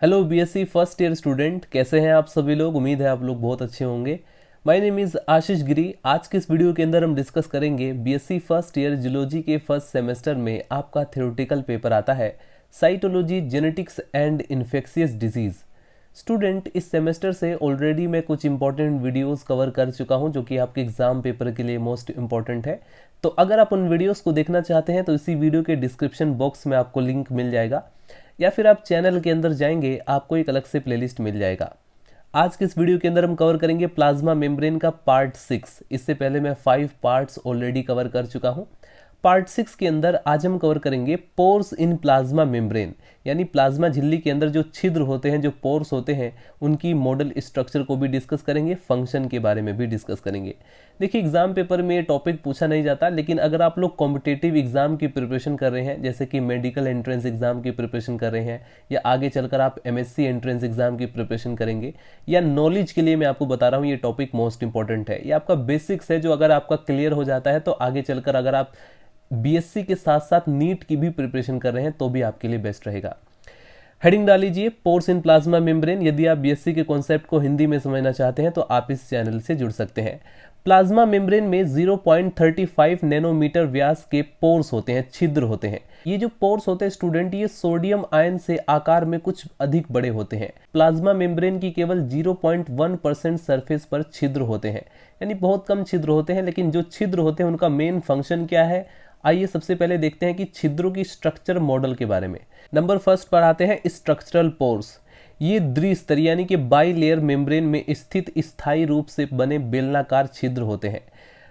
Hello BSc first year student, कैसे हैं आप सभी लोग। उम्मीद है आप लोग बहुत अच्छे होंगे। माय नेम इज़ आशीष गिरी। आज के इस वीडियो के अंदर हम डिस्कस करेंगे बीएससी फर्स्ट ईयर जियोलॉजी के फर्स्ट सेमेस्टर में आपका थ्योरेटिकल पेपर आता है cytology, genetics and infectious disease. Student, इस सेमेस्टर से ऑलरेडी मैं कुछ इंपॉर्टेंट वीडियोस कवर कर चुका हूं जो कि आपके एग्जाम पेपर के लिए मोस्ट इंपॉर्टेंट है। तो अगर आप उन वीडियोस को देखना चाहते हैं तो इसी वीडियो के डिस्क्रिप्शन बॉक्स में आपको लिंक मिल जाएगा, या फिर आप चैनल के अंदर जाएंगे आपको एक अलग से प्लेलिस्ट मिल जाएगा। आज के इस वीडियो के अंदर हम कवर करेंगे प्लाज्मा मेम्ब्रेन का पार्ट 6। इससे पहले मैं 5 पार्ट्स ऑलरेडी कवर कर चुका हूं। पार्ट 6 के अंदर आज हम कवर करेंगे पोर्स इन प्लाज्मा मेम्ब्रेन, यानी प्लाज्मा झिल्ली के अंदर जो छिद्र होते हैं, जो पोर्स होते हैं, उनकी मॉडल स्ट्रक्चर को भी डिस्कस करेंगे, फंक्शन के बारे में भी डिस्कस करेंगे। देखिए, एग्जाम पेपर में ये टॉपिक पूछा नहीं जाता, लेकिन अगर आप लोग कॉम्पिटिटिव एग्जाम की प्रिपरेशन कर रहे हैं, जैसे कि मेडिकल एंट्रेंस एग्जाम की प्रिपरेशन कर रहे हैं, या आगे चलकर आप एमएससी एंट्रेंस एग्जाम की प्रिपरेशन करेंगे, या नॉलेज के लिए मैं आपको बता रहा हूँ, ये टॉपिक मोस्ट इंपॉर्टेंट है। ये आपका बेसिक्स है जो अगर आपका क्लियर हो जाता है तो आगे चलकर अगर आप बीएससी के साथ साथ नीट की भी प्रिपरेशन कर रहे हैं तो भी आपके लिए बेस्ट रहेगा। हेडिंग डाल लीजिए पोर्स इन प्लाज्मा मेम्ब्रेन। यदि आप बीएससी के कॉन्सेप्ट को हिंदी में समझना चाहते हैं तो आप इस चैनल से जुड़ सकते हैं। प्लाज्मा मेम्ब्रेन में 0.35 नैनोमीटर व्यास के पोर्स होते हैं, छिद्र होते हैं। ये जो पोर्स होते हैं स्टूडेंट, ये सोडियम आयन से आकार में कुछ अधिक बड़े होते हैं। प्लाज्मा मेम्ब्रेन की केवल 0.1% सरफेस पर छिद्र होते हैं, यानी बहुत कम छिद्र होते हैं। लेकिन जो छिद्र होते हैं उनका मेन फंक्शन क्या है, आइए सबसे पहले देखते हैं कि छिद्रों की स्ट्रक्चर मॉडल के बारे में। नंबर फर्स्ट पर आते हैं स्ट्रक्चरल पोर्स। ये द्विस्तरीय यानी कि बाई लेयर मेम्ब्रेन में स्थित स्थायी रूप से बने बेलनाकार छिद्र होते हैं।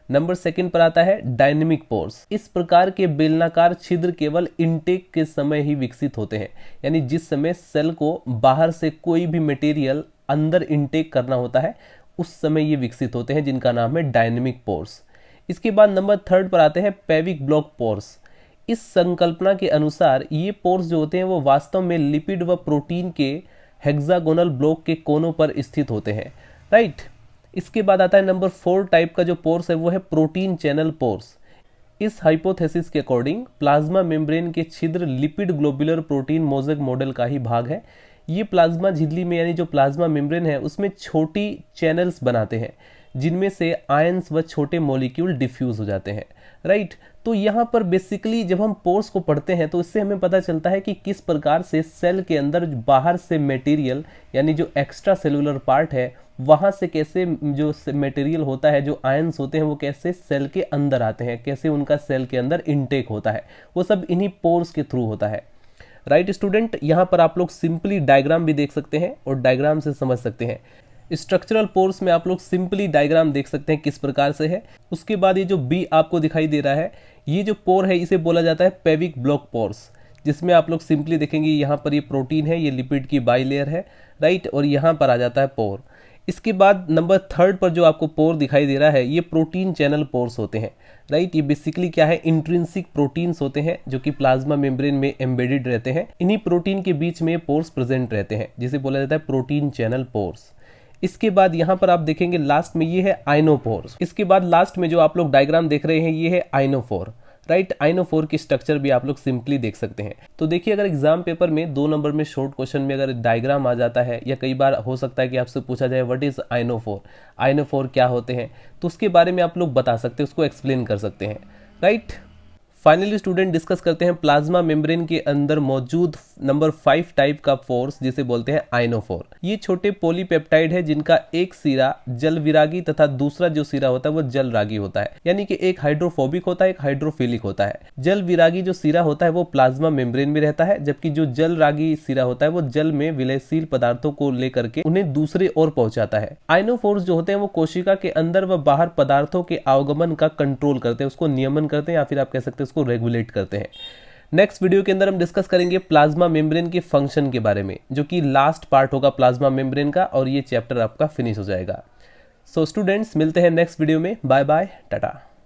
नंबर सेकंड पर आता है डायनेमिक पोर्स। इस प्रकार के बेलनाकार छिद्र केवल इनटेक के समय ही विकसित होते हैं, यानी जिस समय सेल को बाहर से कोई भी मटेरियल अंदर इनटेक करना होता है उस समय ये विकसित होते हैं, जिनका नाम है डायनेमिक पोर्स। इसके बाद नंबर थर्ड पर आते हैं पेविक ब्लॉक पोर्स। इस संकल्पना के अनुसार ये पोर्स जो होते हैं वो वास्तव में लिपिड व प्रोटीन के हेक्सागोनल ब्लॉक के कोनों पर स्थित होते हैं, राइट। इसके बाद आता है नंबर 4 टाइप का जो पोर्स है वो है प्रोटीन चैनल पोर्स। इस हाइपोथेसिस के अकॉर्डिंग प्लाज्मा मेम्ब्रेन के छिद्र lipid globular protein mosaic model का ही भाग है। ये प्लाज्मा झिल्ली में यानी जो प्लाज्मा मेम्ब्रेन है उसमें छोटी चैनल्स बनाते हैं जिनमें से आयंस व छोटे मॉलिक्यूल डिफ्यूज हो जाते हैं, राइट। तो यहाँ पर बेसिकली जब हम पोर्स को पढ़ते हैं तो इससे हमें पता चलता है कि किस प्रकार से सेल के अंदर बाहर से मटेरियल यानी जो एक्स्ट्रा सेलुलर पार्ट है वहाँ से कैसे जो मटेरियल होता है, जो आयंस होते हैं वो कैसे सेल के अंदर आते हैं, कैसे उनका सेल के अंदर इनटेक होता है, वो सब इन्हीं पोर्स के थ्रू होता है, राइट स्टूडेंट। यहाँ पर आप लोग सिंपली डायग्राम भी देख सकते हैं और डायग्राम से समझ सकते हैं। स्ट्रक्चरल पोर्स में आप लोग सिंपली डायग्राम देख सकते हैं किस प्रकार से है। उसके बाद ये जो बी आपको दिखाई दे रहा है, ये जो पोर है इसे बोला जाता है पेविक ब्लॉक पोर्स, जिसमें आप लोग सिंपली देखेंगे यहाँ पर ये प्रोटीन है, ये लिपिड की बाई लेयर है, राइट, और यहाँ पर आ जाता है पोर। इसके बाद नंबर थर्ड पर जो आपको पोर दिखाई दे रहा है ये प्रोटीन चैनल पोर्स होते हैं, राइट। ये बेसिकली क्या है, इंट्रिंसिक प्रोटीन्स होते हैं जो कि प्लाज्मा मेम्ब्रेन में एम्बेडेड रहते हैं। इन्हीं प्रोटीन के बीच में पोर्स प्रेजेंट रहते हैं जिसे बोला जाता है प्रोटीन चैनल पोर्स। इसके बाद यहाँ पर आप देखेंगे लास्ट में ये है आइनोपोर्स। इसके बाद लास्ट में जो आप लोग डायग्राम देख रहे हैं ये है आइनोफोर, राइट। आइनोफोर की स्ट्रक्चर भी आप लोग सिंपली देख सकते हैं। तो देखिए, अगर एग्जाम पेपर में 2 नंबर में शॉर्ट क्वेश्चन में अगर डायग्राम आ जाता है, या कई बार हो सकता है कि आपसे पूछा जाए व्हाट इज आइनोफोर, आइनोफोर क्या होते हैं, तो उसके बारे में आप लोग बता सकते हैं, उसको एक्सप्लेन कर सकते हैं, राइट। फाइनली स्टूडेंट डिस्कस करते हैं प्लाज्मा मेम्ब्रेन के अंदर मौजूद नंबर 5 टाइप का फोर्स जिसे बोलते हैं आइनोफोर। ये छोटे पॉलीपेप्टाइड है जिनका एक सिरा जल विरागी तथा दूसरा जो सिरा होता है वो जल रागी होता है, यानी कि एक हाइड्रोफोबिक होता है, एक हाइड्रोफिलिक होता है। जल विरागी जो सिरा होता है वो प्लाज्मा मेम्ब्रेन में रहता है, जबकि जो जल रागी सिरा होता है वो जल में विलयशील पदार्थों को लेकर के उन्हें दूसरे ओर पहुंचाता है। आइनोफोर्स जो होते हैं वो कोशिका के अंदर व बाहर पदार्थों के आवागमन का कंट्रोल करते हैं, उसको नियमन करते हैं, या फिर आप कह सकते हैं उसको रेगुलेट करते हैं। नेक्स्ट वीडियो के अंदर हम डिस्कस करेंगे प्लाज्मा मेम्ब्रेन के फंक्शन के बारे में, जो कि लास्ट पार्ट होगा प्लाज्मा मेम्ब्रेन का, और ये चैप्टर आपका फिनिश हो जाएगा। सो स्टूडेंट्स, मिलते हैं नेक्स्ट वीडियो में। Bye bye, Tata.